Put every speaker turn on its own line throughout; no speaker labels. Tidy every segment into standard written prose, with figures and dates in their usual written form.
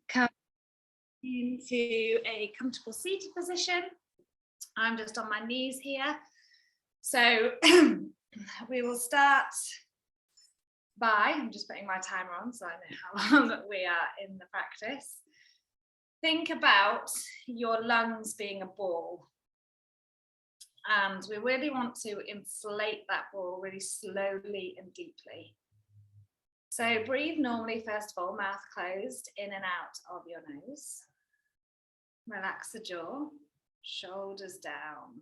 Come into a comfortable seated position. I'm just on my knees here. So we will start by, I'm just putting my timer on so I know how long we are in the practice. Think about your lungs being a ball. And we really want to inflate that ball really slowly and deeply. So breathe normally, first of all, mouth closed, in and out of your nose. Relax the jaw, shoulders down.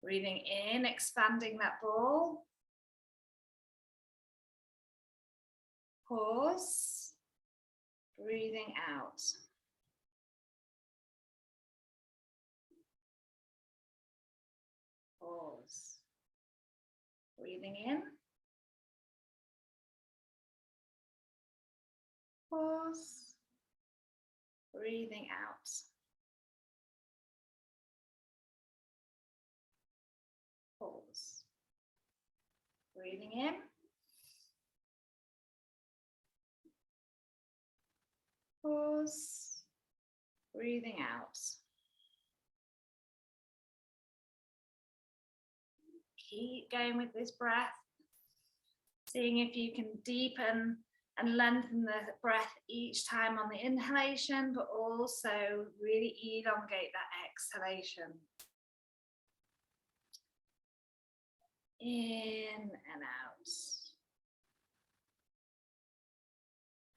Breathing in, expanding that ball. Pause. Breathing out. Pause. Breathing in. Pause. Breathing out. Pause. Breathing in. Pause. Breathing out. Keep going with this breath. Seeing if you can deepen and lengthen the breath each time on the inhalation, but also really elongate that exhalation. In and out.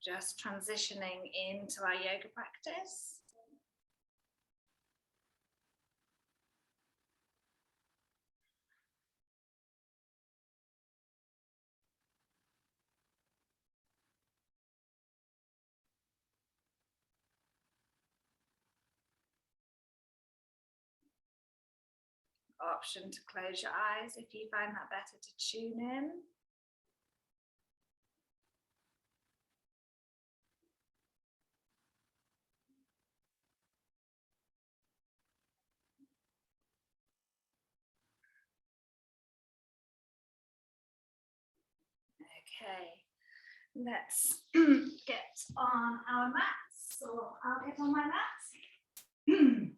Just transitioning into our yoga practice. Option to close your eyes if you find that better to tune in. Okay, let's get on our mats, or I'll get on my mat.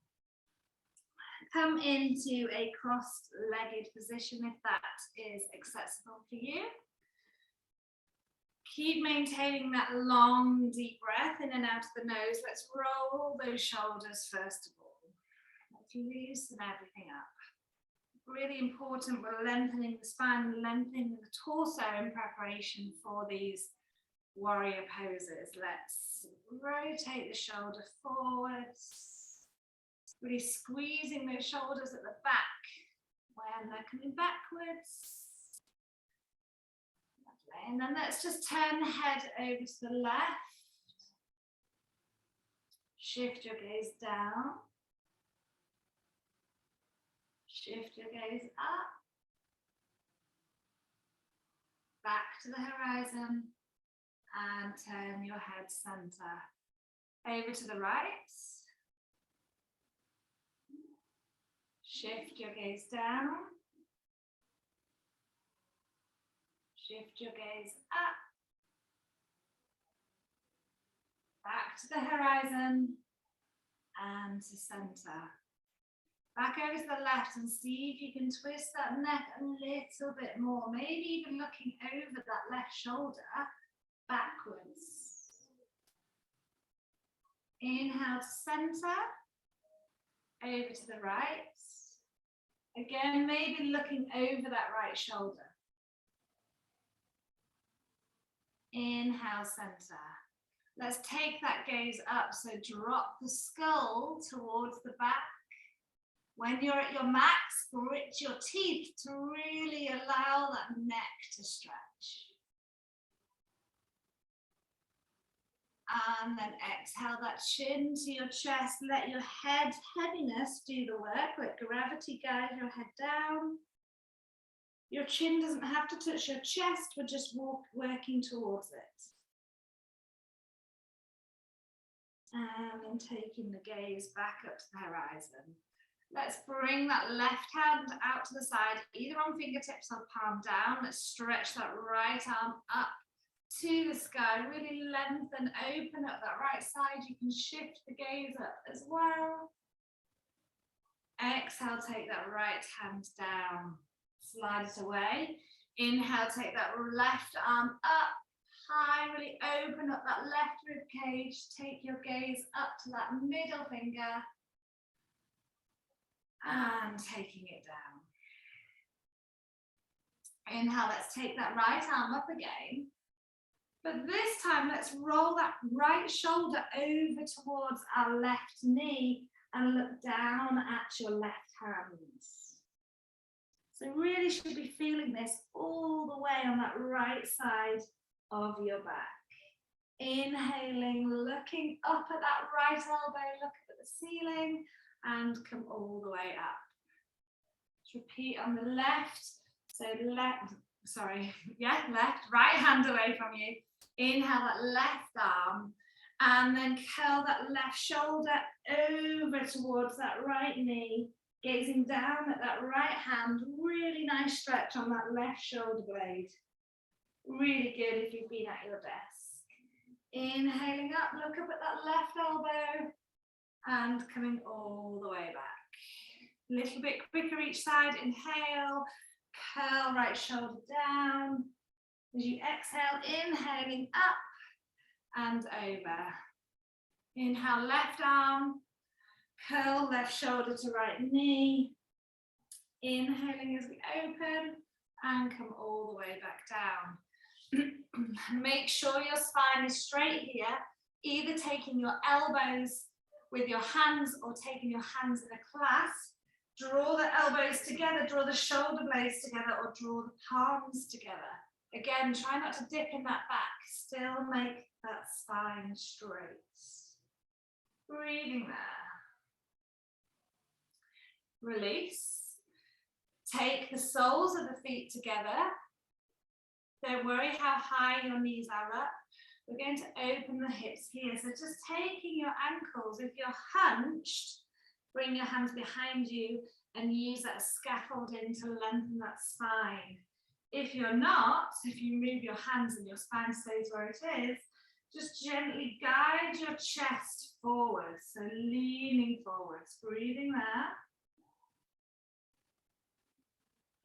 Come into a cross-legged position if that is accessible for you. Keep maintaining that long, deep breath in and out of the nose. Let's roll those shoulders first of all. Let's loosen everything up. Really important, we're lengthening the spine, lengthening the torso in preparation for these warrior poses. Let's rotate the shoulder forwards. Really squeezing those shoulders at the back when they're coming backwards. Lovely. And then let's just turn the head over to the left. Shift your gaze down. Shift your gaze up. Back to the horizon. And turn your head center. Over to the right. Shift your gaze down. Shift your gaze up. Back to the horizon and to center. Back over to the left and see if you can twist that neck a little bit more. Maybe even looking over that left shoulder backwards. Inhale to center. Over to the right. Again, maybe looking over that right shoulder. Inhale, center. Let's take that gaze up, so drop the skull towards the back. When you're at your max, grit your teeth to really allow that neck to stretch. And then exhale that chin to your chest. Let your head heaviness do the work. Let gravity guide your head down. Your chin doesn't have to touch your chest. We're just working towards it. And then taking the gaze back up to the horizon. Let's bring that left hand out to the side, either on fingertips or palm down. Let's stretch that right arm up to the sky. Really lengthen, open up that right side. You can shift the gaze up as well. Exhale, take that right hand down, slide it away. Inhale, take that left arm up high, really open up that left rib cage. Take your gaze up to that middle finger and taking it down. Inhale, let's take that right arm up again. But this time, let's roll that right shoulder over towards our left knee and look down at your left hand. So really should be feeling this all the way on that right side of your back. Inhaling, looking up at that right elbow, look at the ceiling and come all the way up. Let's repeat on the left. So left, right hand away from you. Inhale that left arm and then curl that left shoulder over towards that right knee, gazing down at that right hand. Really nice stretch on that left shoulder blade. Really good if you've been at your desk. Inhaling up, look up at that left elbow and coming all the way back. A little bit quicker each side. Inhale, curl right shoulder down. As you exhale, inhaling up and over. Inhale, left arm, curl left shoulder to right knee. Inhaling as we open and come all the way back down. Make sure your spine is straight here, either taking your elbows with your hands or taking your hands in a clasp. Draw the elbows together, draw the shoulder blades together, or draw the palms together. Again, try not to dip in that back, still make that spine straight. Breathing there. Release. Take the soles of the feet together. Don't worry how high your knees are up. We're going to open the hips here. So just taking your ankles, if you're hunched, bring your hands behind you and use that as scaffolding to lengthen that spine. If you're not, if you move your hands and your spine stays where it is, just gently guide your chest forward. So leaning forwards, breathing there.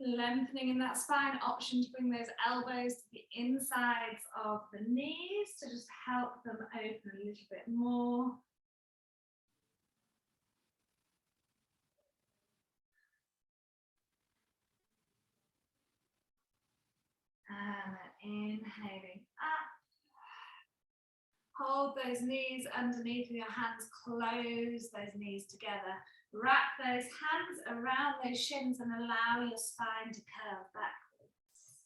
Lengthening in that spine, option to bring those elbows to the insides of the knees to just help them open a little bit more. And inhaling up. Hold those knees underneath with your hands, close those knees together. Wrap those hands around those shins and allow your spine to curve backwards.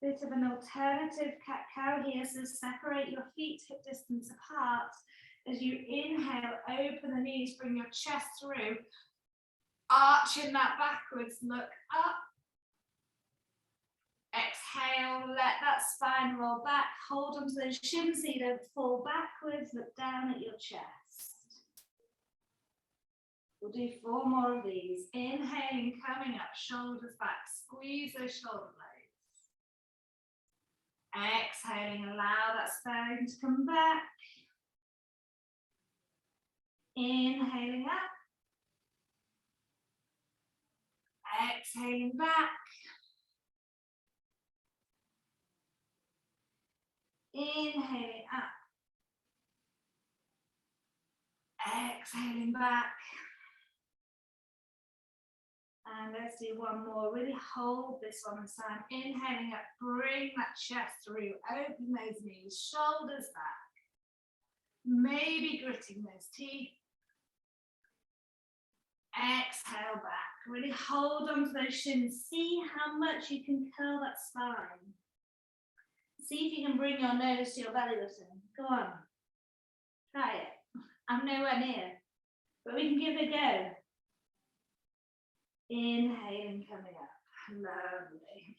Bit of an alternative cat-cow here, so separate your feet hip distance apart. As you inhale, open the knees, bring your chest through, arching that backwards, look up. Exhale, let that spine roll back, hold onto those shins so you don't fall backwards, look down at your chest. We'll do 4 more of these. Inhaling, coming up, shoulders back, squeeze those shoulder blades. Exhaling, allow that spine to come back. Inhaling up. Exhaling back. Inhaling up. Exhaling back. And let's do 1 more. Really hold this one this time. Inhaling up, bring that chest through. Open those knees, shoulders back. Maybe gritting those teeth. Exhale back. Really hold onto those shins. See how much you can curl that spine. See if you can bring your nose to your belly button. Go on. Try it. I'm nowhere near, but we can give it a go. Inhaling, coming up. Lovely.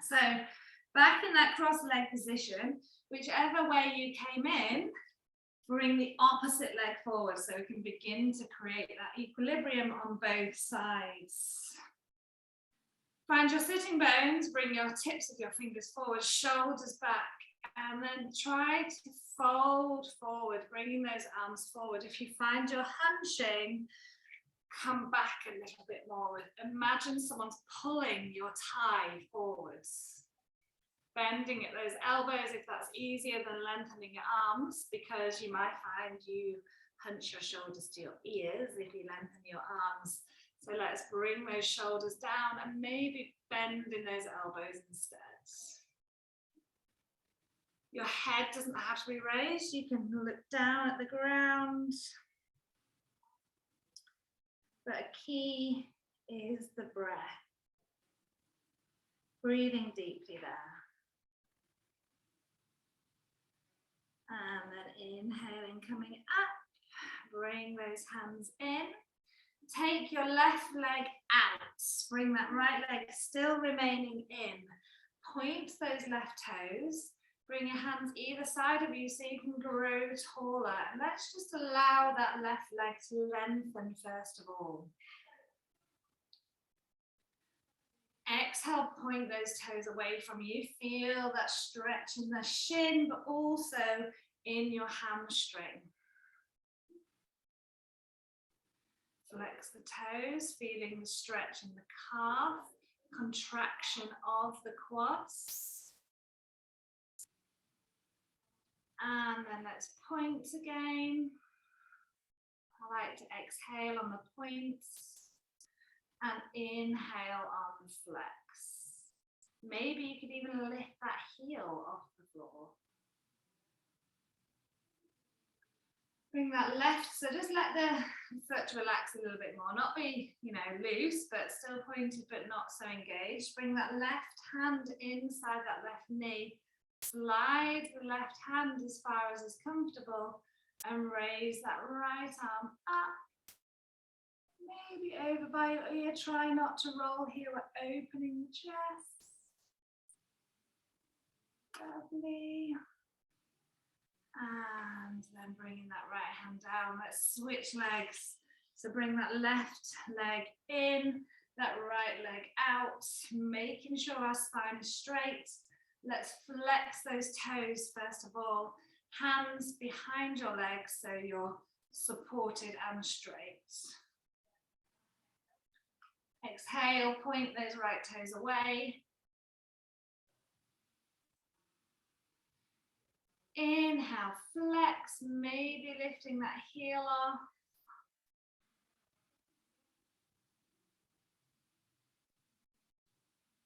So back in that cross leg position, whichever way you came in, bring the opposite leg forward so we can begin to create that equilibrium on both sides. Find your sitting bones, bring your tips of your fingers forward, shoulders back, and then try to fold forward, bringing those arms forward. If you find you're hunching, come back a little bit more. Imagine someone's pulling your thigh forwards. Bending at those elbows if that's easier than lengthening your arms, because you might find you hunch your shoulders to your ears if you lengthen your arms. So let's bring those shoulders down and maybe bend in those elbows instead. Your head doesn't have to be raised. You can look down at the ground. But a key is the breath. Breathing deeply there. And then inhaling, coming up. Bring those hands in. Take your left leg out. Bring that right leg still remaining in. Point those left toes. Bring your hands either side of you so you can grow taller. And let's just allow that left leg to lengthen first of all. Exhale, point those toes away from you. Feel that stretch in the shin, but also in your hamstring. Flex the toes, feeling the stretch in the calf, contraction of the quads. And then let's point again. I like to exhale on the points. And inhale on the flex. Maybe you could even lift that heel off the floor. Bring that left, so just let the foot relax a little bit more, not be, loose, but still pointed, but not so engaged. Bring that left hand inside that left knee. Slide the left hand as far as is comfortable and raise that right arm up. Maybe over by your ear, try not to roll here, we're opening the chest. Lovely. And then bringing that right hand down, let's switch legs. So bring that left leg in, that right leg out, making sure our spine is straight. Let's flex those toes first of all, hands behind your legs so you're supported and straight. Exhale, point those right toes away. Inhale, flex, maybe lifting that heel off.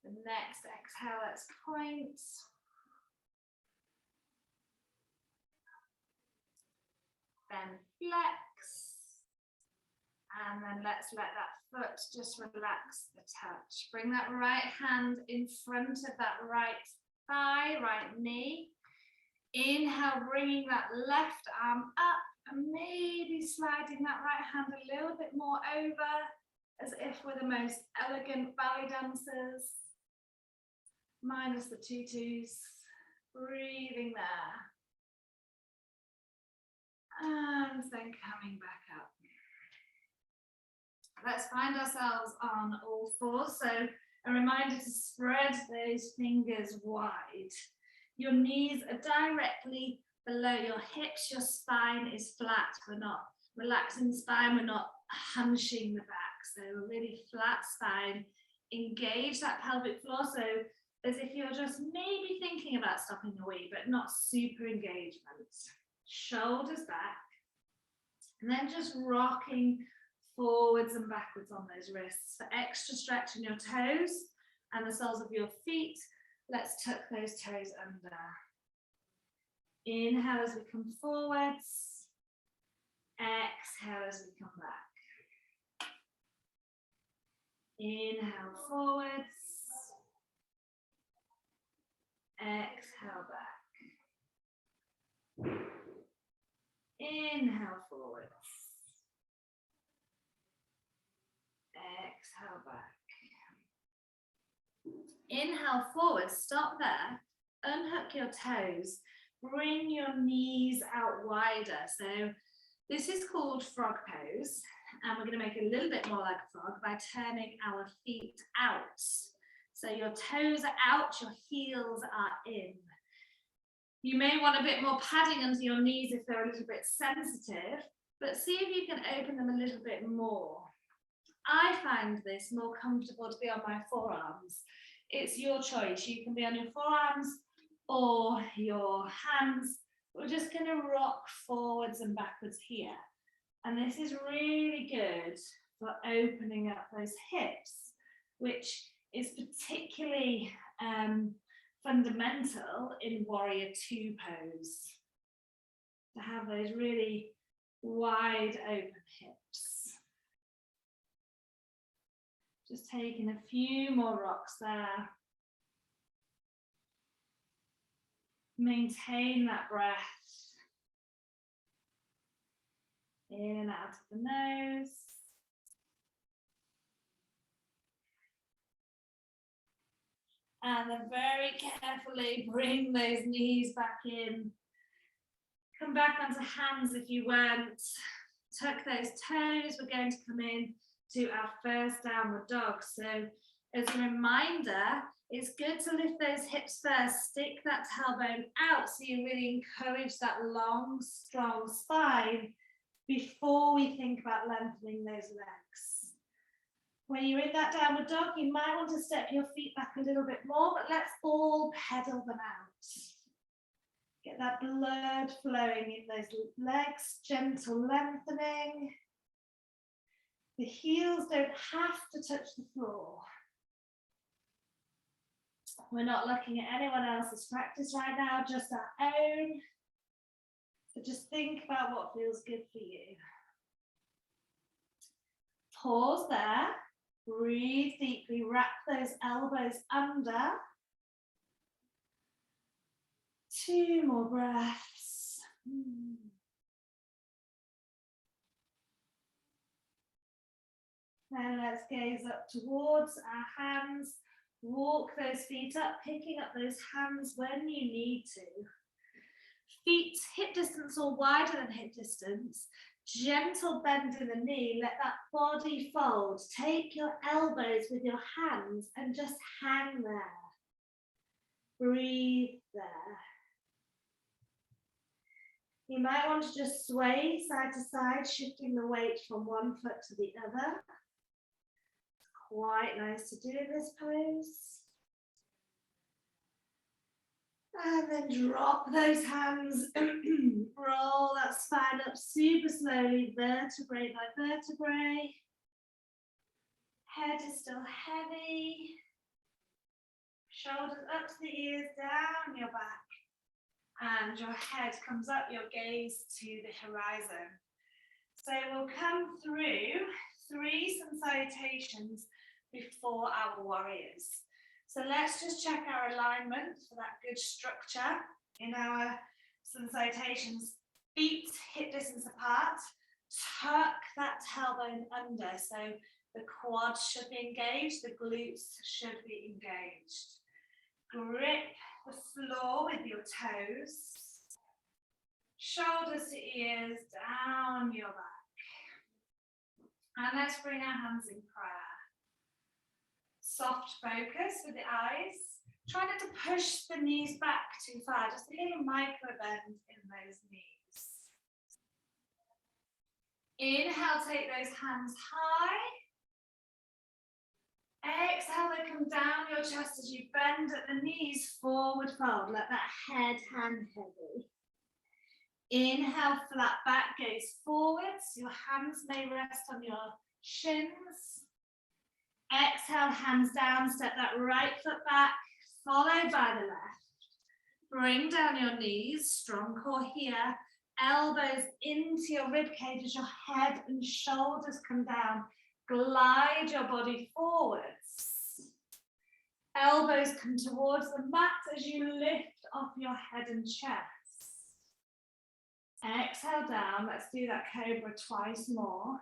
The next exhale, let's point. Then flex. And then let's let that foot just relax the touch. Bring that right hand in front of that right thigh, right knee. Inhale, bringing that left arm up and maybe sliding that right hand a little bit more over, as if we're the most elegant ballet dancers. Minus the tutus. Breathing there. And then coming back up. Let's find ourselves on all fours. So a reminder to spread those fingers wide. Your knees are directly below your hips. Your spine is flat. We're not relaxing the spine. We're not hunching the back. So a really flat spine. Engage that pelvic floor. So as if you're just maybe thinking about stopping the wee, but not super engagement. Shoulders back. And then just rocking forwards and backwards on those wrists. For extra stretch in your toes and the soles of your feet, let's tuck those toes under. Inhale as we come forwards. Exhale as we come back. Inhale forwards. Exhale back. Inhale forwards. Exhale back. Inhale forward, stop there, unhook your toes, bring your knees out wider. So this is called frog pose, and we're going to make it a little bit more like a frog by turning our feet out. So your toes are out, your heels are in. You may want a bit more padding under your knees if they're a little bit sensitive, but see if you can open them a little bit more. I find this more comfortable to be on my forearms. It's your choice. You can be on your forearms or your hands. We're just going to rock forwards and backwards here. And this is really good for opening up those hips, which is particularly fundamental in Warrior Two pose, to have those really wide open hips. Just taking a few more rocks there. Maintain that breath. In and out of the nose. And then very carefully bring those knees back in. Come back onto hands if you went. Tuck those toes. We're going to come in to our first downward dog. So as a reminder, it's good to lift those hips first. Stick that tailbone out so you really encourage that long, strong spine before we think about lengthening those legs. When you're in that downward dog, you might want to step your feet back a little bit more, but let's all pedal them out. Get that blood flowing in those legs, gentle lengthening. The heels don't have to touch the floor. We're not looking at anyone else's practice right now, just our own. So just think about what feels good for you. Pause there. Breathe deeply, wrap those elbows under. 2 more breaths. Then let's gaze up towards our hands. Walk those feet up, picking up those hands when you need to. Feet hip distance or wider than hip distance. Gentle bend in the knee, let that body fold. Take your elbows with your hands and just hang there. Breathe there. You might want to just sway side to side, shifting the weight from one foot to the other. It's quite nice to do in this pose. And then drop those hands, roll that spine up super slowly, vertebrae by vertebrae. Head is still heavy. Shoulders up to the ears, down your back. And your head comes up, your gaze to the horizon. So we'll come through 3 sun salutations before our warriors. So let's just check our alignment for that good structure in our sun salutations. Feet hip distance apart. Tuck that tailbone under. So the quads should be engaged, the glutes should be engaged. Grip the floor with your toes. Shoulders to ears, down your back. And let's bring our hands in prayer. Soft focus with the eyes. Try not to push the knees back too far, just a little micro bend in those knees. Inhale, take those hands high. Exhale, they come down your chest as you bend at the knees, forward fold. Let that head hang heavy. Inhale, flat back, gaze forwards. Your hands may rest on your shins. Exhale, hands down, step that right foot back, followed by the left. Bring down your knees, strong core here. Elbows into your rib cage as your head and shoulders come down. Glide your body forwards. Elbows come towards the mat as you lift off your head and chest. Exhale down. Let's do that cobra twice more.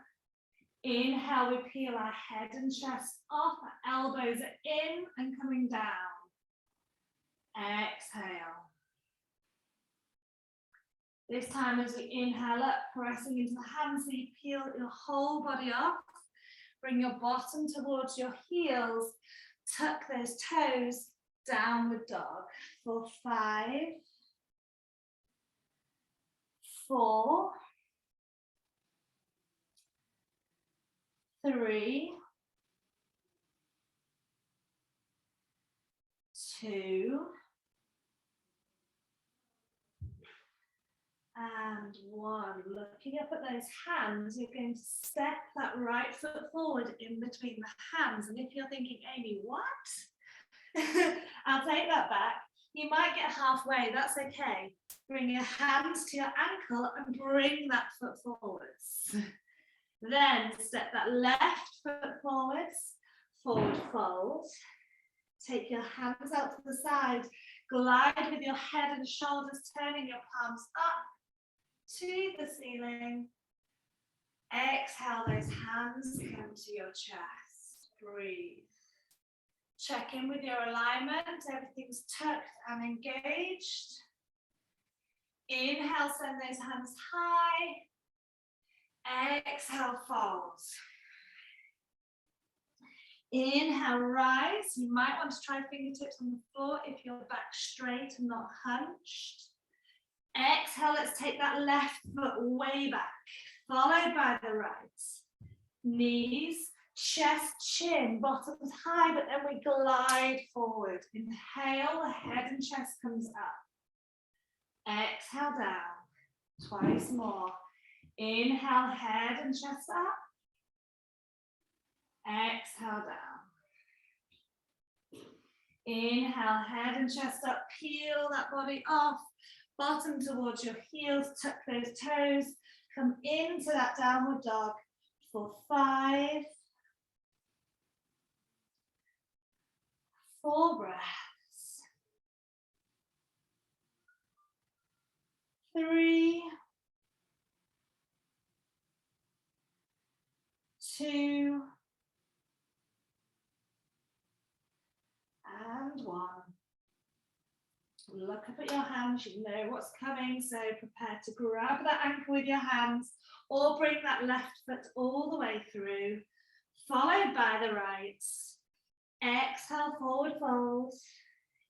Inhale, we peel our head and chest off. Our elbows are in and coming down. Exhale. This time as we inhale up, pressing into the hands, so you peel your whole body off. Bring your bottom towards your heels. Tuck those toes, downward dog for 5, 4, 3, 2, and 1. Looking up at those hands, you're going to step that right foot forward in between the hands. And if you're thinking, Amy, what? I'll take that back. You might get halfway, that's okay. Bring your hands to your ankle and bring that foot forwards. Then step that left foot forwards, forward fold. Take your hands out to the side. Glide with your head and shoulders, turning your palms up to the ceiling. Exhale, those hands come to your chest. Breathe. Check in with your alignment. Everything's tucked and engaged. Inhale, send those hands high. Exhale, fold. Inhale, rise. You might want to try fingertips on the floor if you're back straight and not hunched. Exhale, let's take that left foot way back, followed by the right. Knees, chest, chin, bottoms high, but then we glide forward. Inhale, the head and chest comes up. Exhale, down. Twice more. Inhale, head and chest up. Exhale, down. Inhale, head and chest up. Peel that body off. Bottom towards your heels. Tuck those toes. Come into that downward dog for 5, 4 breaths. 3, 2, and 1. Look up at your hands, you know what's coming, so prepare to grab that ankle with your hands or bring that left foot all the way through, followed by the right. Exhale, forward fold.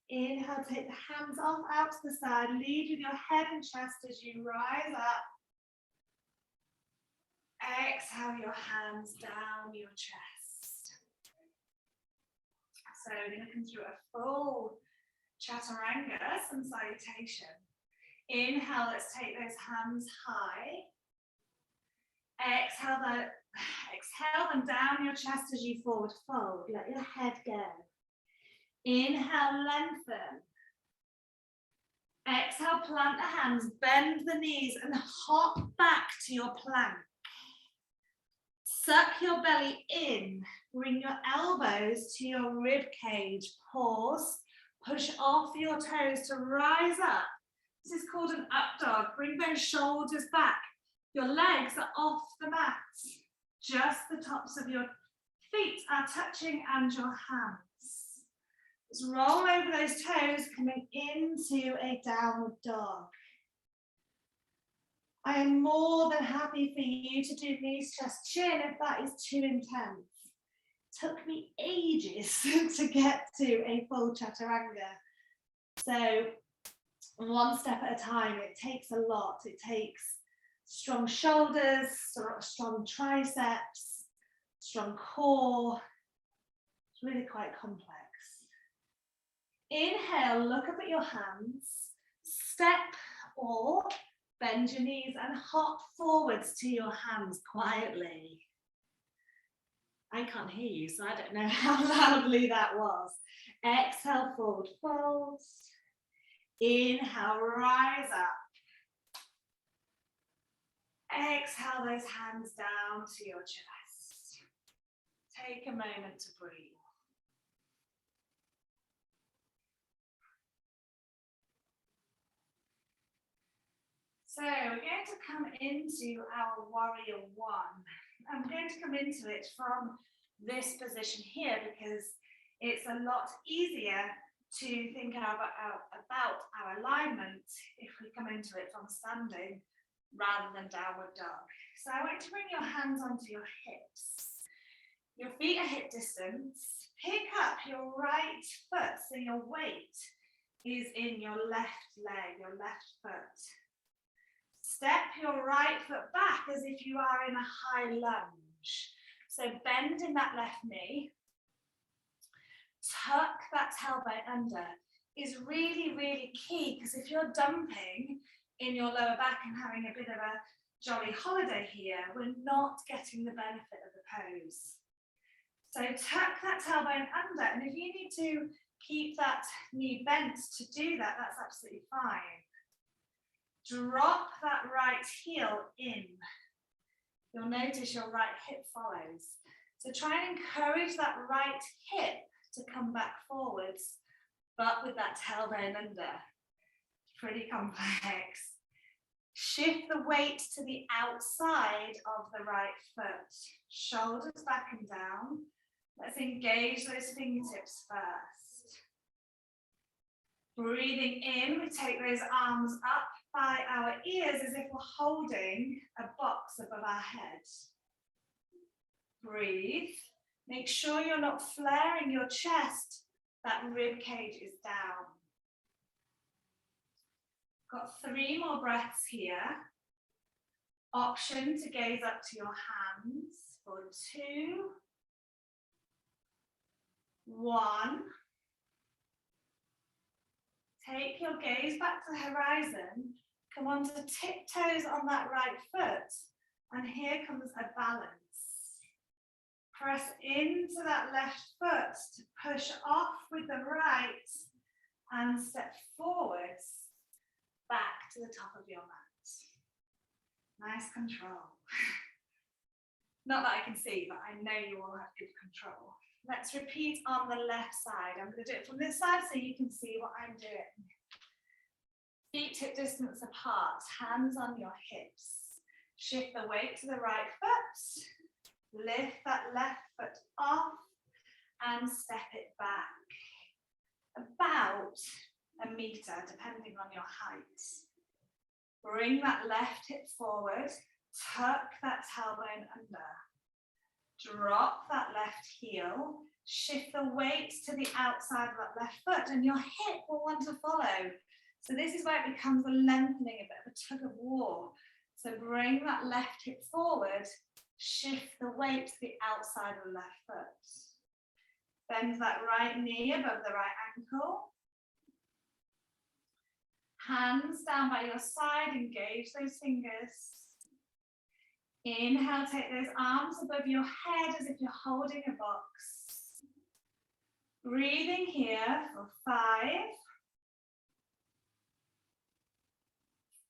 Inhale, take the hands off out to the side, lead with your head and chest as you rise up. Exhale your hands down your chest. So we're going to come through a full chaturanga, some salutation. Inhale, let's take those hands high. Exhale them down your chest as you forward fold. Let your head go. Inhale, lengthen. Exhale, plant the hands, bend the knees and hop back to your plank. Suck your belly in. Bring your elbows to your rib cage. Pause. Push off your toes to rise up. This is called an up dog. Bring those shoulders back. Your legs are off the mat. Just the tops of your feet are touching and your hands. Just roll over those toes, coming into a downward dog. I am more than happy for you to do knees, chest, chin if that is too intense. Took me ages to get to a full chaturanga. So one step at a time, it takes a lot. It takes strong shoulders, strong triceps, strong core. It's really quite complex. Inhale, look up at your hands. Step or bend your knees and hop forwards to your hands quietly. I can't hear you, so I don't know how loudly that was. Exhale, forward fold. Inhale, rise up. Exhale those hands down to your chest. Take a moment to breathe. So we're going to come into our warrior one. I'm going to come into it from this position here because it's a lot easier to think about our alignment if we come into it from standing rather than downward dog. So I want you to bring your hands onto your hips. Your feet are hip distance. Pick up your right foot so your weight is in your left leg, your left foot. Step your right foot back as if you are in a high lunge. So bend in that left knee. Tuck that tailbone under is really, really key, because if you're dumping in your lower back and having a bit of a jolly holiday here, we're not getting the benefit of the pose. So tuck that tailbone under, and if you need to keep that knee bent to do that, that's absolutely fine. Drop that right heel in. You'll notice your right hip follows. So try and encourage that right hip to come back forwards, but with that tailbone under. Pretty complex. Shift the weight to the outside of the right foot. Shoulders back and down. Let's engage those fingertips first. Breathing in, we take those arms up by our ears as if we're holding a box above our head. Breathe. Make sure you're not flaring your chest. That rib cage is down. Got 3 more breaths here. Option to gaze up to your hands for 2, 1. Take your gaze back to the horizon. Come onto tiptoes on that right foot. And here comes a balance. Press into that left foot to push off with the right and step forwards back to the top of your mat. Nice control. Not that I can see, but I know you all have good control. Let's repeat on the left side. I'm going to do it from this side so you can see what I'm doing. Feet hip distance apart, hands on your hips. Shift the weight to the right foot. Lift that left foot off and step it back. About a meter, depending on your height. Bring that left hip forward. Tuck that tailbone under. Drop that left heel. Shift the weight to the outside of that left foot, and your hip will want to follow. So this is where it becomes a lengthening, a bit of a tug of war. So bring that left hip forward. Shift the weight to the outside of the left foot. Bend that right knee above the right ankle. Hands down by your side, engage those fingers. Inhale, take those arms above your head as if you're holding a box. Breathing here for 5,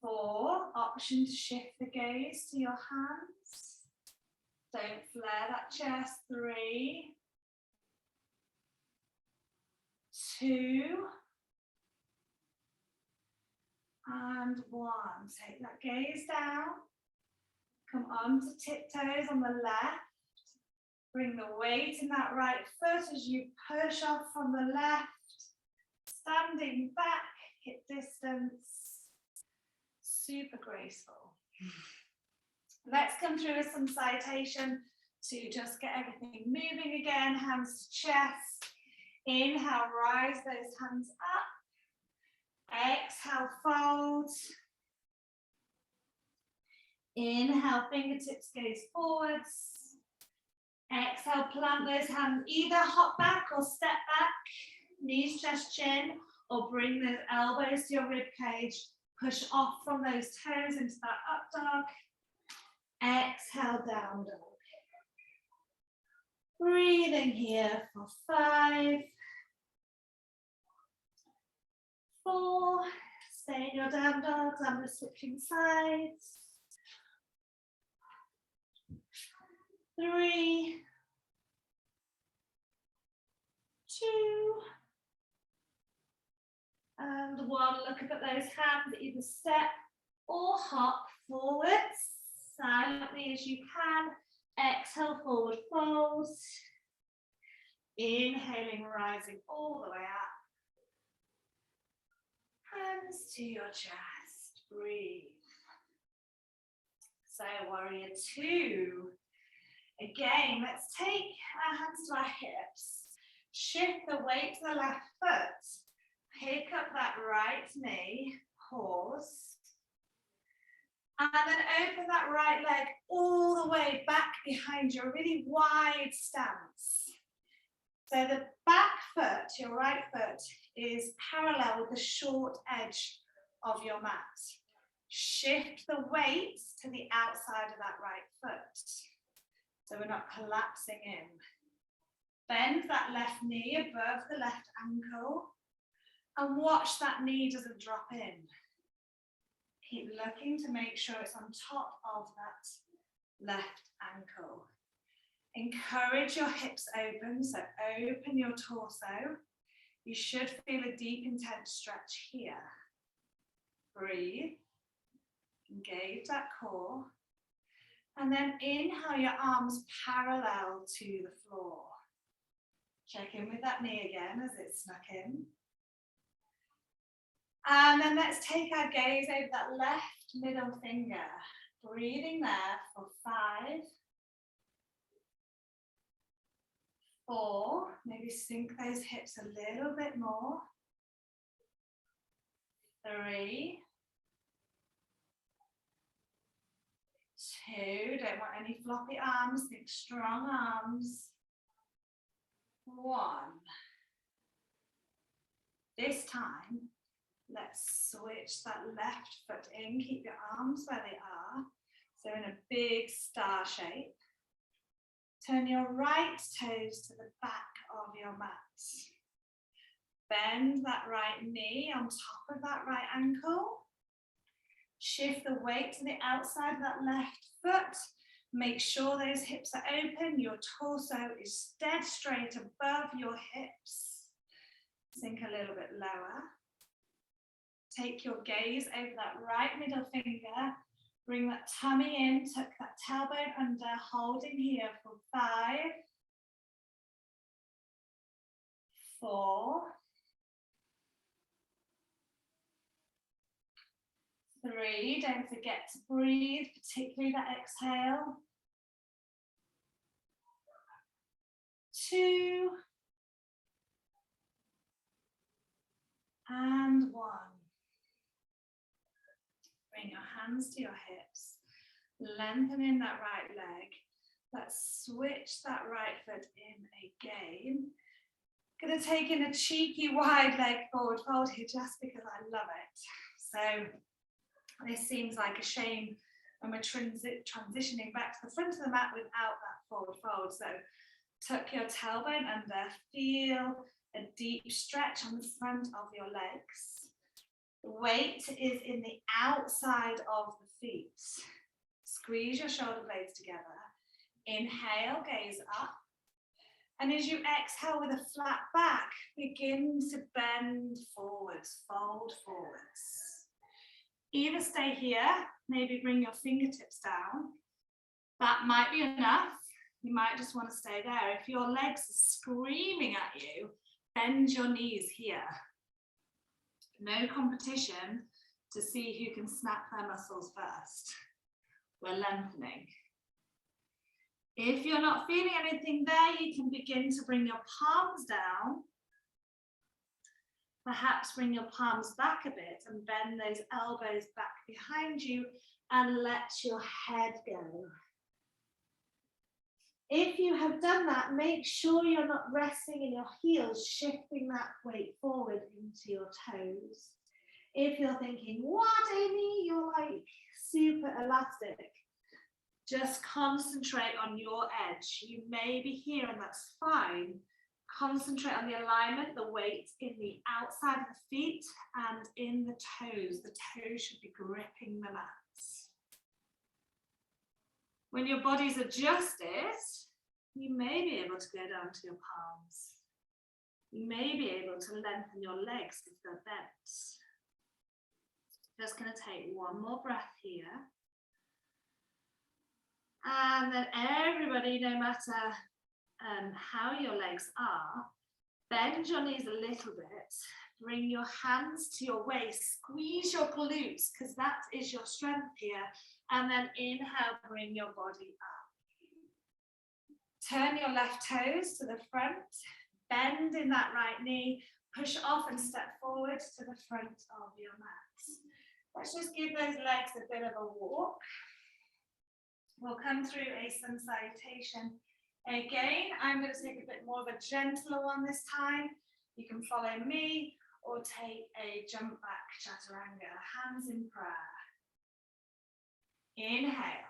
4, option to shift the gaze to your hands. Don't flare that chest. 3, 2, and 1. Take that gaze down. Come on to tiptoes on the left. Bring the weight in that right foot as you push off from the left. Standing back, hip distance. Super graceful. Let's come through with some citation to just get everything moving again. Hands to chest. Inhale, rise those hands up. Exhale, fold. Inhale, fingertips gaze forwards. Exhale, plant those hands, either hop back or step back. Knees, chest, chin, or bring those elbows to your rib cage. Push off from those toes into that up dog. Exhale, down dog. Breathing here for 5, 4. Stay in your down dogs. I'm switching sides. 3, 2, and 1. Look up at those hands, either step or hop forwards, silently as you can. Exhale, forward fold. Inhaling, rising all the way up. Hands to your chest, breathe. So warrior 2. Again, let's take our hands to our hips. Shift the weight to the left foot. Pick up that right knee. Pause. And then open that right leg all the way back behind you, a really wide stance. So the back foot, your right foot, is parallel with the short edge of your mat. Shift the weight to the outside of that right foot, so we're not collapsing in. Bend that left knee above the left ankle, and watch that knee doesn't drop in. Keep looking to make sure it's on top of that left ankle. Encourage your hips open, so open your torso. You should feel a deep, intense stretch here. Breathe. Engage that core. And then inhale your arms parallel to the floor. Check in with that knee again as it's snuck in. And then let's take our gaze over that left middle finger. Breathing there for 5, 4, maybe sink those hips a little bit more. 3, 2, don't want any floppy arms, think strong arms. 1. This time, let's switch that left foot in, keep your arms where they are. So in a big star shape. Turn your right toes to the back of your mat. Bend that right knee on top of that right ankle. Shift the weight to the outside of that left foot. Make sure those hips are open. Your torso is dead straight above your hips. Sink a little bit lower. Take your gaze over that right middle finger. Bring that tummy in, tuck that tailbone under, holding here for 5, 4, 3, don't forget to breathe, particularly that exhale. 2, and 1. Bring your hands to your hips, lengthening that right leg. Let's switch that right foot in again. Gonna take in a cheeky wide leg forward fold here just because I love it. So this seems like a shame when we're transitioning back to the front of the mat without that forward fold. So tuck your tailbone under, feel a deep stretch on the front of your legs. The weight is in the outside of the feet. Squeeze your shoulder blades together. Inhale, gaze up. And as you exhale with a flat back, begin to bend forwards, fold forwards. Either stay here, maybe bring your fingertips down. That might be enough. You might just want to stay there. If your legs are screaming at you, bend your knees here. No competition to see who can snap their muscles first. We're lengthening. If you're not feeling anything there, you can begin to bring your palms down. Perhaps bring your palms back a bit and bend those elbows back behind you and let your head go. If you have done that, make sure you're not resting in your heels, shifting that weight forward into your toes. If you're thinking, what, Amy, you're like super elastic, just concentrate on your edge. You may be here and that's fine. Concentrate on the alignment, the weight in the outside of the feet and in the toes. The toes should be gripping the mats. When your body's adjusted, you may be able to go down to your palms. You may be able to lengthen your legs if they're bent. Just going to take one more breath here. And then everybody, no matter how your legs are, bend your knees a little bit. Bring your hands to your waist. Squeeze your glutes because that is your strength here. And then inhale, bring your body up. Turn your left toes to the front, bend in that right knee, push off and step forward to the front of your mat. Let's just give those legs a bit of a walk. We'll come through a sun salutation. Again, I'm going to take a bit more of a gentler one this time. You can follow me or take a jump back chaturanga, hands in prayer. Inhale.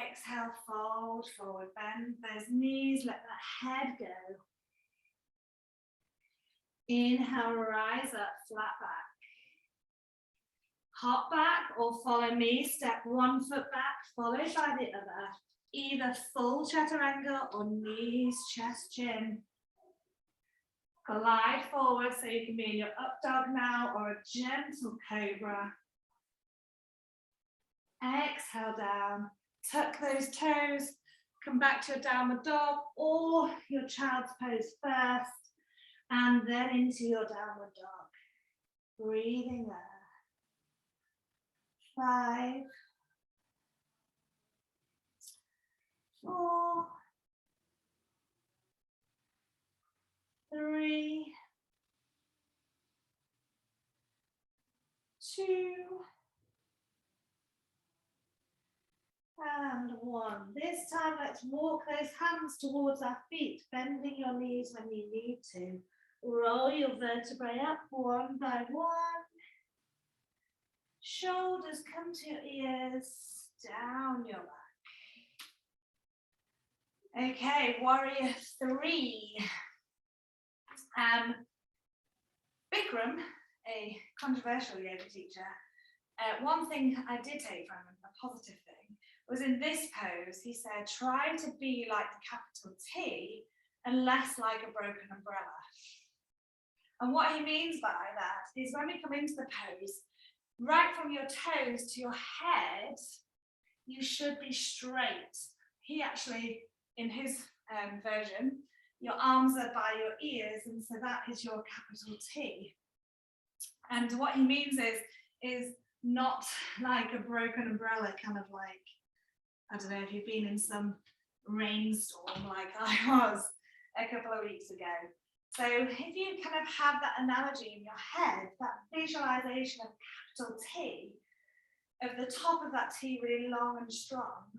Exhale, fold forward, bend those knees, let that head go. Inhale, rise up, flat back. Hop back or follow me, step one foot back, followed by the other. Either full chaturanga or knees, chest, chin. Glide forward so you can be in your up dog now or a gentle cobra. Exhale down, tuck those toes, come back to a downward dog or your child's pose first and then into your downward dog. Breathing there. 5, 4, 3, 2, and 1. This time, let's walk those hands towards our feet, bending your knees when you need to. Roll your vertebrae up one by one. Shoulders come to your ears, down your back. Okay, warrior 3. Bikram, a controversial yoga teacher, one thing I did take from him, a positive thing, was in this pose, he said, try to be like the capital T and less like a broken umbrella. And what he means by that is when we come into the pose, right from your toes to your head, you should be straight. He actually, in his version, your arms are by your ears, and so that is your capital T. And what he means is not like a broken umbrella, kind of like, I don't know if you've been in some rainstorm like I was a couple of weeks ago. So if you kind of have that analogy in your head, that visualization of capital T, of the top of that T really long and strong,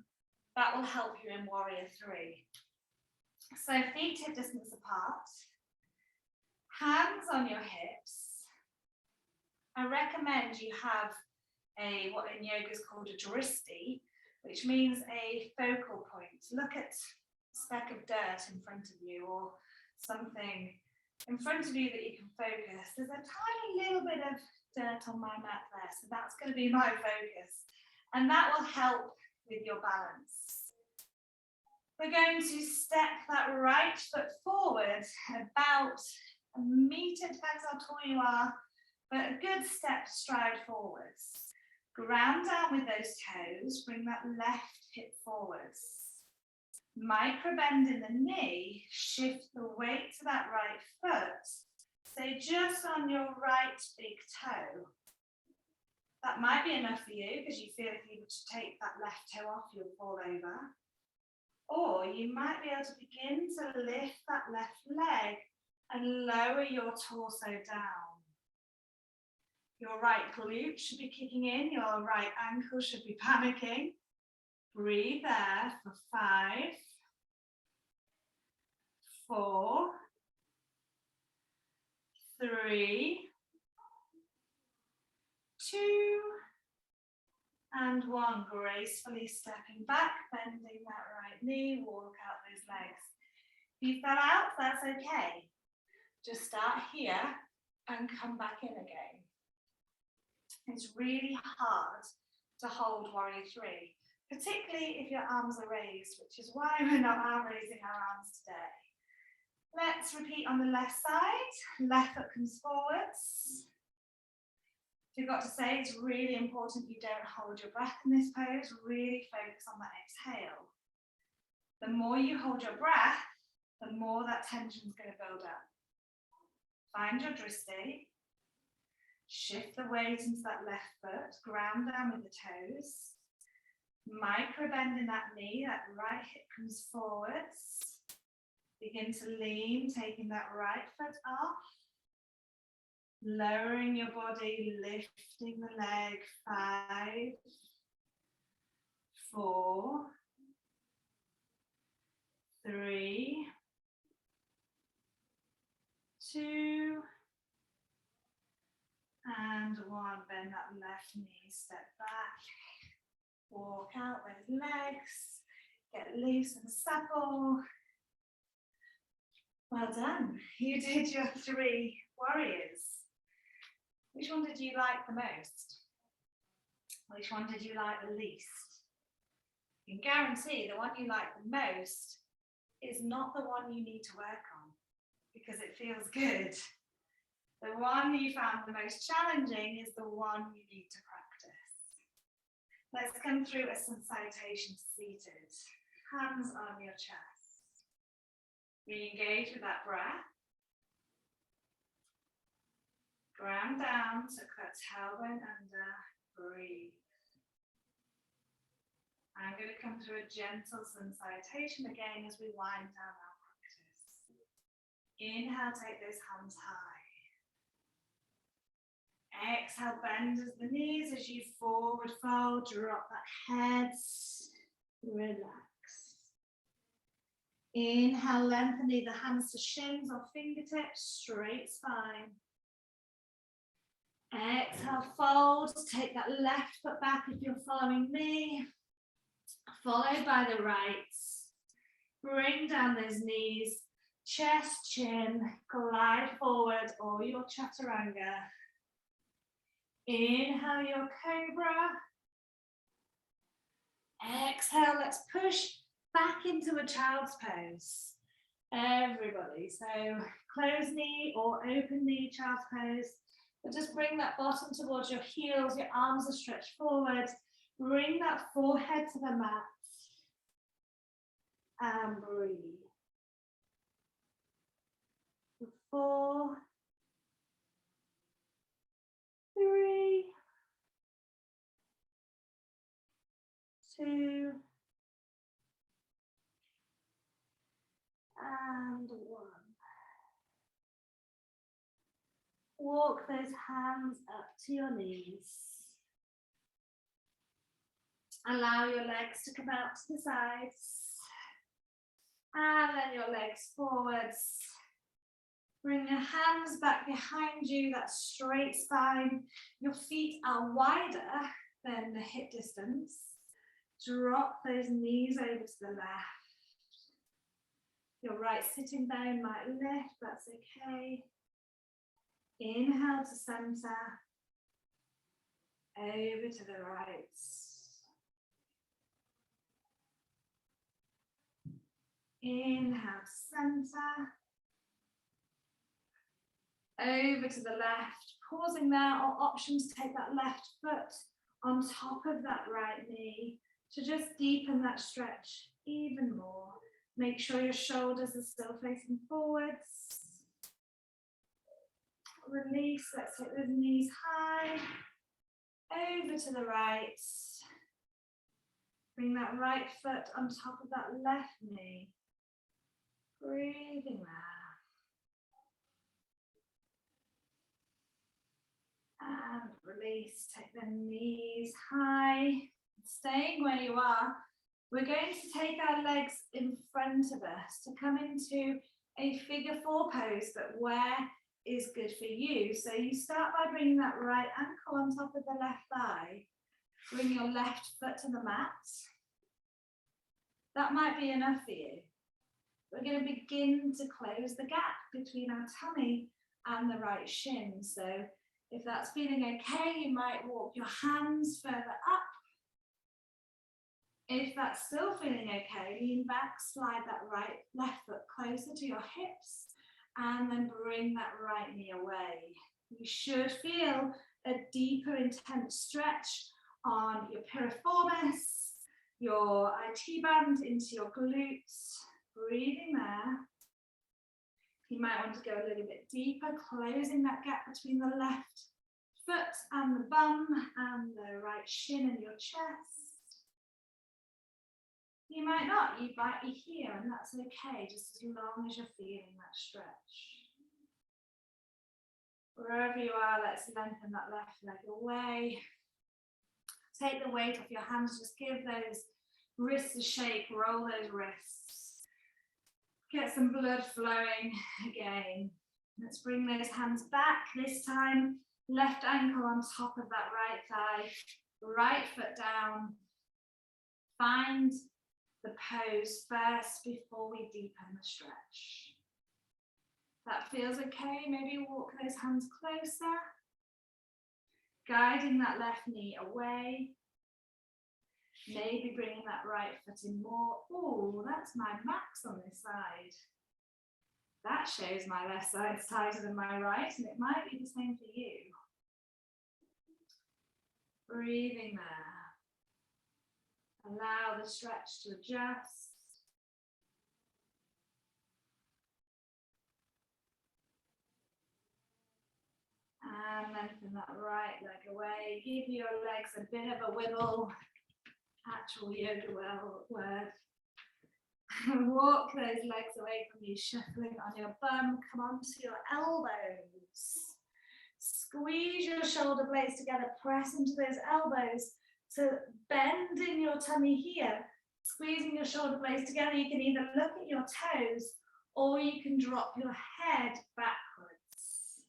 that will help you in warrior 3. So feet hip distance apart, hands on your hips. I recommend you have what in yoga is called a dristi, which means a focal point. Look at a speck of dirt in front of you or something in front of you that you can focus. There's a tiny little bit of dirt on my mat there, so that's going to be my focus. And that will help with your balance. We're going to step that right foot forward about a meter, depends how tall you are, but a good step stride forwards. Ground down with those toes, bring that left hip forwards. Micro bend in the knee, shift the weight to that right foot. Stay just on your right big toe. That might be enough for you because you feel if you were to take that left toe off, you'll fall over. Or you might be able to begin to lift that left leg and lower your torso down. Your right glute should be kicking in, your right ankle should be panicking. Breathe there for 5, 4, 3, 2, and 1. Gracefully stepping back, bending that right knee, walk out those legs. If you fell out, that's okay. Just start here and come back in again. It's really hard to hold warrior 3, particularly if your arms are raised, which is why we're not arm raising our arms today. Let's repeat on the left side. Left foot comes forwards. Forgot to say, it's really important you don't hold your breath in this pose. Really focus on that exhale. The more you hold your breath, the more that tension is going to build up. Find your dristi. Shift the weight into that left foot. Ground down with the toes. Micro bend in that knee, that right hip comes forwards. Begin to lean, taking that right foot off. Lowering your body, lifting the leg. 5, 4, 3, 2, and 1. Bend that left knee, step back. Walk out those legs. Get loose and supple. Well done. You did your 3 warriors. Which one did you like the most? Which one did you like the least? You can guarantee the one you like the most is not the one you need to work on because it feels good. The one you found the most challenging is the one you need to practice. Let's come through a citation seated. Hands on your chest. Re-engage with that breath. Ground down, tuck that tailbone under, breathe. I'm going to come through a gentle sun salutation again as we wind down our practice. Inhale, take those hands high. Exhale, bend the knees as you forward fold, drop that head, relax. Inhale, lengthen either hands to shins or fingertips, straight spine. Exhale, fold, take that left foot back if you're following me, followed by the right. Bring down those knees, chest, chin, glide forward or your chaturanga. Inhale your cobra. Exhale, let's push back into a child's pose. Everybody, so closed knee or open knee child's pose. But just bring that bottom towards your heels, your arms are stretched forward. Bring that forehead to the mat. And breathe. 4, 3, 2, and 1. Walk those hands up to your knees. Allow your legs to come out to the sides. And then your legs forwards. Bring your hands back behind you, that straight spine. Your feet are wider than the hip distance. Drop those knees over to the left. Your right sitting bone might lift, that's okay. Inhale to center. Over to the right. Inhale to center. Over to the left. Pausing there, or options, take that left foot on top of that right knee to just deepen that stretch even more. Make sure your shoulders are still facing forwards. Release, let's take those knees high. Over to the right. Bring that right foot on top of that left knee. Breathing there. And release, take the knees high. Staying where you are, we're going to take our legs in front of us to come into a figure 4 pose, but where is good for you. So you start by bringing that right ankle on top of the left thigh. Bring your left foot to the mat. That might be enough for you. We're going to begin to close the gap between our tummy and the right shin. So if that's feeling okay, you might walk your hands further up. If that's still feeling okay, lean back, slide that left foot closer to your hips, and then bring that right knee away. You should feel a deeper, intense stretch on your piriformis, your IT band into your glutes. Breathing there. You might want to go a little bit deeper, closing that gap between the left foot and the bum and the right shin and your chest. You might not, you might be here, and that's okay, just as long as you're feeling that stretch. Wherever you are, let's lengthen that left leg away. Take the weight off your hands, just give those wrists a shake, roll those wrists. Get some blood flowing again. Let's bring those hands back. This time, left ankle on top of that right thigh, right foot down. Find the pose first before we deepen the stretch. That feels okay. Maybe walk those hands closer. Guiding that left knee away. Maybe bringing that right foot in more. Oh, that's my max on this side. That shows my left side's tighter than my right, and it might be the same for you. Breathing there. Allow the stretch to adjust. And lengthen that right leg away. Give your legs a bit of a wiggle. Actual yoga word. Walk those legs away from you, shuffling on your bum. Come onto your elbows. Squeeze your shoulder blades together. Press into those elbows to bend in your tummy here. Squeezing your shoulder blades together, you can either look at your toes or you can drop your head backwards.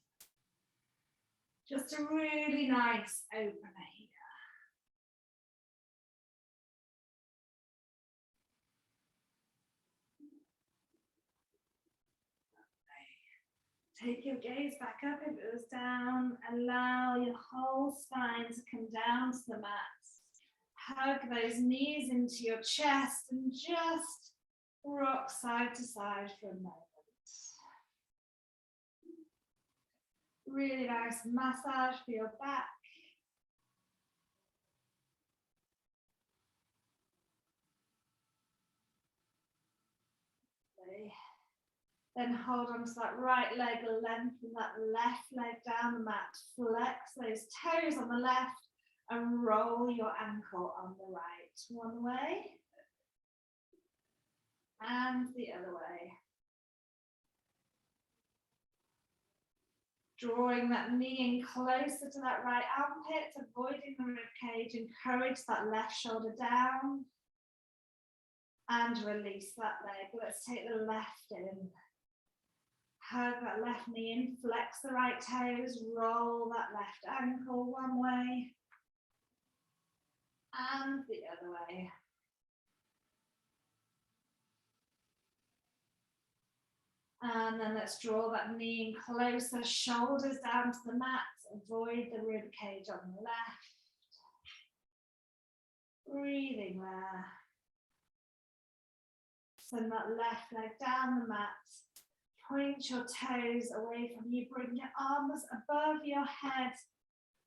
Just a really nice opener here. Take your gaze back up if it was down. Allow your whole spine to come down to the mat. Hug those knees into your chest and just rock side to side for a moment. Really nice massage for your back. Then hold on to that right leg, lengthen that left leg down the mat. Flex those toes on the left and roll your ankle on the right. One way and the other way. Drawing that knee in closer to that right armpit, avoiding the rib cage. Encourage that left shoulder down and release that leg. Let's take the left in. Hug that left knee in, flex the right toes, roll that left ankle one way and the other way. And then let's draw that knee in closer, shoulders down to the mat, avoid the rib cage on the left. Breathing there. Send that left leg down the mat. Point your toes away from you, bring your arms above your head,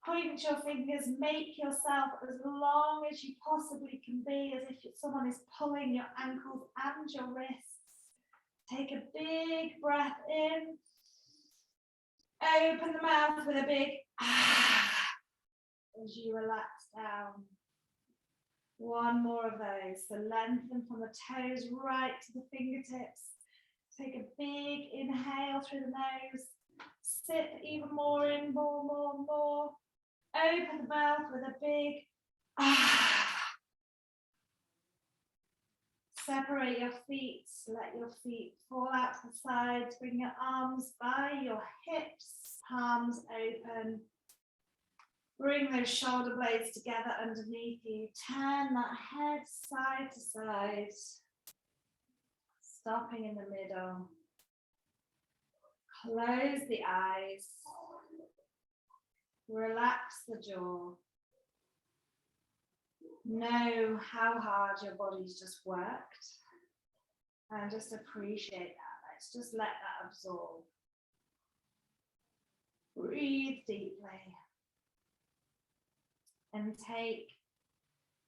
point your fingers, make yourself as long as you possibly can be, as if someone is pulling your ankles and your wrists. Take a big breath in, open the mouth with a big ah as you relax down. One more of those, so lengthen from the toes right to the fingertips. Take a big inhale through the nose. Sip even more in, more. Open the mouth with a big ah. Separate your feet. Let your feet fall out to the sides. Bring your arms by your hips. Palms open. Bring those shoulder blades together underneath you. Turn that head side to side. Stopping in the middle. Close the eyes. Relax the jaw. Know how hard your body's just worked. And just appreciate that. Let's just let that absorb. Breathe deeply. And take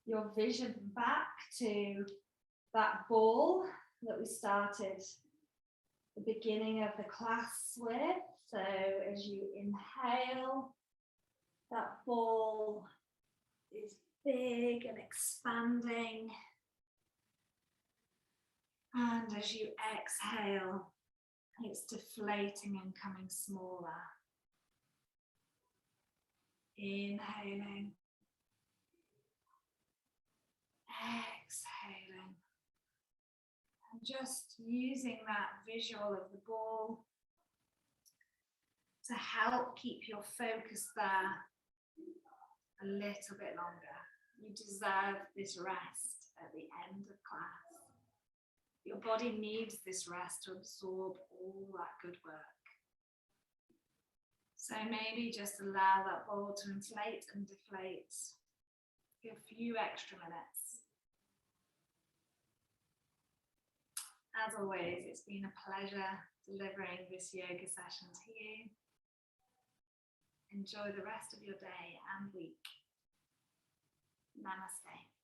your vision back to that ball that we started the beginning of the class with. So as you inhale, that ball is big and expanding. And as you exhale, it's deflating and coming smaller. Inhaling. Exhaling. And just using that visual of the ball to help keep your focus there a little bit longer. You deserve this rest at the end of class. Your body needs this rest to absorb all that good work. So maybe just allow that ball to inflate and deflate for a few extra minutes. As always, it's been a pleasure delivering this yoga session to you. Enjoy the rest of your day and week. Namaste.